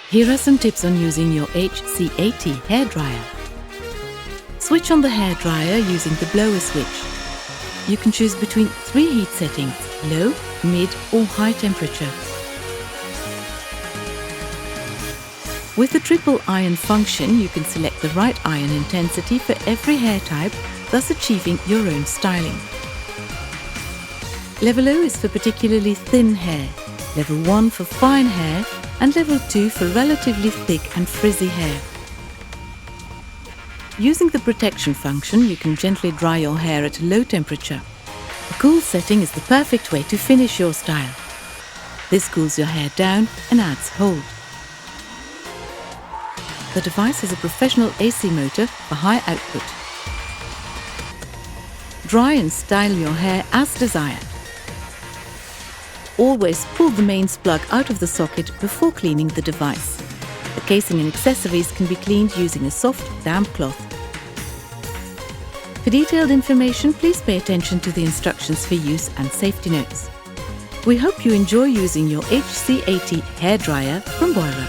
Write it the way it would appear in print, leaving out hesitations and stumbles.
Here are some tips on using your HC80 hairdryer. Switch on the hairdryer using the blower switch. You can choose between 3 heat settings: low, mid or high temperature. With the triple iron function, you can select the right iron intensity for every hair type, thus achieving your own styling. Level O is for particularly thin hair, Level 1 for fine hair, and Level 2 for relatively thick and frizzy hair. Using the protection function, you can gently dry your hair at a low temperature. The cool setting is the perfect way to finish your style. This cools your hair down and adds hold. The device has a professional AC motor for high output. Dry and style your hair as desired. Always pull the mains plug out of the socket before cleaning the device. The casing and accessories can be cleaned using a soft, damp cloth. For detailed information, please pay attention to the instructions for use and safety notes. We hope you enjoy using your HC80 hairdryer from Beurer.